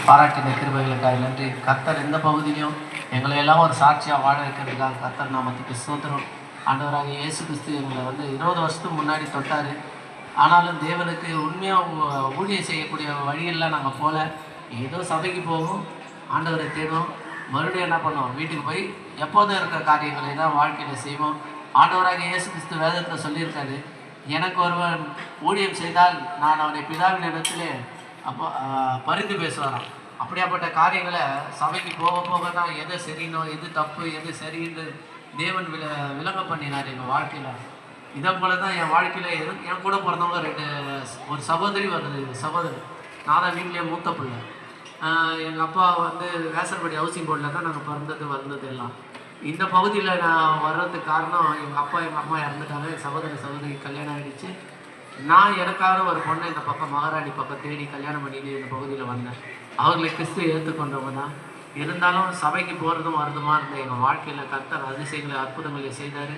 பாராட்டின கிருபைகளுக்காக நன்றி. கர்த்தர் எந்த பகுதியிலையும் எங்களை எல்லாம் ஒரு சாட்சியாக வாழ வைக்கிறதுக்காக கர்த்தர் நாமத்துக்கு ஸ்தோத்திரம். ஆண்டவராக இயேசு கிறிஸ்து எங்களை 20 வருஷத்துக்கு முன்னாடி தொட்டார். ஆனாலும் தேவனுக்கு உண்மையாக ஊழியம் செய்யக்கூடிய வழியெல்லாம் நாங்கள் போகல. ஏதோ சபைக்கு போவோம், ஆண்டவரை தேடுவோம், மறுபடியும் என்ன பண்ணுவோம், வீட்டுக்கு போய் எப்போதும் இருக்கிற காரியங்களை தான் வாழ்க்கையில் செய்வோம். ஆண்டவராக இயேசு கிறிஸ்து வேதத்தில் சொல்லியிருக்காரு, எனக்கு ஒருவன் ஊழியம் செய்தால் நான் அவனை பிதாவின் இடத்திலே பரிந்து பேசுவாராம். அப்படியாப்பட்ட காரியங்களை சபைக்கு போக போக தான் எது சரினோ எது தப்பு எது சரின்னு தேவன் விளங்க பண்ணினார் எங்கள் வாழ்க்கையில். இதை போல தான் என் வாழ்க்கையில் என் கூட பிறந்தவங்க ஒரு சகோதரி வருது. சகோதரி நான் தான் வீட்டிலேயே மூத்த பிள்ளை. எங்கள் அப்பா வேசல்படி ஹவுசிங் போர்டில் தான் நாங்கள் வந்தது எல்லாம். இந்த பகுதியில் நான் வர்றதுக்கு காரணம் எங்கள் அப்பா எங்கள் அம்மா இறந்துட்டாங்க. என் சகோதரி கல்யாணம் ஆகிடுச்சு. நான் எனக்காக ஒரு பொண்ணை இந்த பக்கம் மகாராணி பக்கம் தேடி கல்யாணம் பண்ணிட்டு இந்த பகுதியில் வந்தேன். அவர்களை கிறிஸ்துவை ஏற்றுக்கொண்டவங்க தான். இருந்தாலும் சபைக்கு போகிறதும் வருதுமா இருந்த எங்கள் வாழ்க்கையில் கர்த்தர் அதிசயங்களை அற்புதங்களை செய்தார்.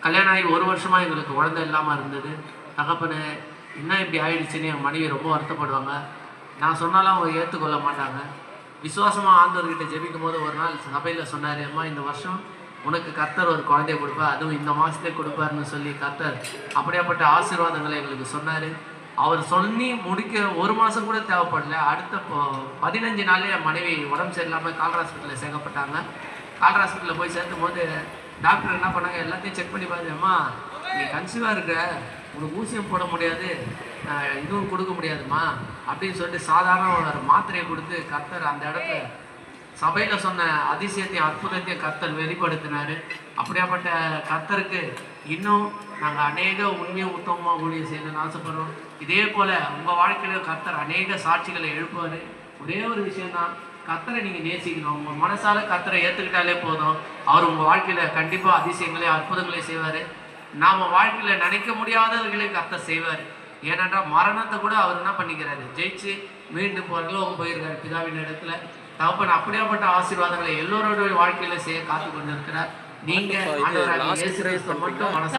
கல்யாணம் ஆகி 1 வருஷமாக எங்களுக்கு குழந்தை இல்லாமல் இருந்தது. தகப்பனு என்ன இப்படி ஆயிடுச்சுன்னு என் மனைவி ரொம்ப வருத்தப்படுவாங்க. நான் சொன்னாலும் அவங்க ஏற்றுக்கொள்ள மாட்டாங்க. விசுவாசமாக ஆண்டவர்கிட்ட ஜெபிக்கும் போது ஒரு நாள் சபையில் சொன்னார், அம்மா இந்த வருஷம் உனக்கு கர்த்தர் ஒரு குழந்தைய கொடுப்பார், அதுவும் இந்த மாதத்தே கொடுப்பாருன்னு சொல்லி கர்த்தர் அப்படியாப்பட்ட ஆசீர்வாதங்களை எங்களுக்கு சொன்னார். அவர் சொல்லி முடிக்க 1 மாதம் கூட தேவைப்படல. அடுத்த 15 நாளே என் மனைவி உடம்பு சரியில்லாமல் கால்ரா ஹாஸ்பிட்டலில் சேர்க்கப்பட்டாங்க. கால்ரா ஹாஸ்பிட்டலில் போய் சேர்த்தும் போது டாக்டர் என்ன பண்ணாங்க, எல்லாத்தையும் செக் பண்ணி பார்த்து, அம்மா நீ கன்சீவாக இருக்க, உனக்கு ஊசியம் போட முடியாது, இதுவும் கொடுக்க முடியாதுமா அப்படின்னு சொல்லிட்டு சாதாரண ஒரு மாத்திரையை கொடுத்து கர்த்தர் அந்த இடத்துல சபையில் சொன்ன அதிசயத்தையும் அற்புதத்தையும் கர்த்தர் வெளிப்படுத்தினார். அப்படியாப்பட்ட கர்த்தருக்கு இன்னும் நாங்கள் அநேக உண்மையும் உத்தமமாக ஊழியம் செய்யணும்னு ஆசைப்படுறோம். இதே போல் உங்கள் வாழ்க்கையில கர்த்தர் அநேக சாட்சிகளை எழுப்புவார். ஒரே ஒரு விஷயந்தான், கர்த்தரை நீங்கள் நேசிக்கணும். உங்கள் மனசால கர்த்தரை ஏற்றுக்கிட்டாலே போதும், அவர் உங்கள் வாழ்க்கையில் கண்டிப்பாக அதிசயங்களை அற்புதங்களை செய்வார். நாம் வாழ்க்கையில் நினைக்க முடியாதவர்களை கர்த்தர் செய்வார். ஏனென்றால் மரணத்தை கூட அவர் என்ன பண்ணிக்கிறாரு, ஜெயிச்சு மீண்டும் பரலோகம் போயிருக்காரு பிதாவின் இடத்துல. தகப்பன் அப்படியாப்பட்ட ஆசீர்வாதங்களை எல்லோருடைய வாழ்க்கையில செய்ய காத்து கொண்டிருக்கிறார். நீங்க ஆண்டவராகிய இயேசு கிறிஸ்துவை மட்டும் மனசு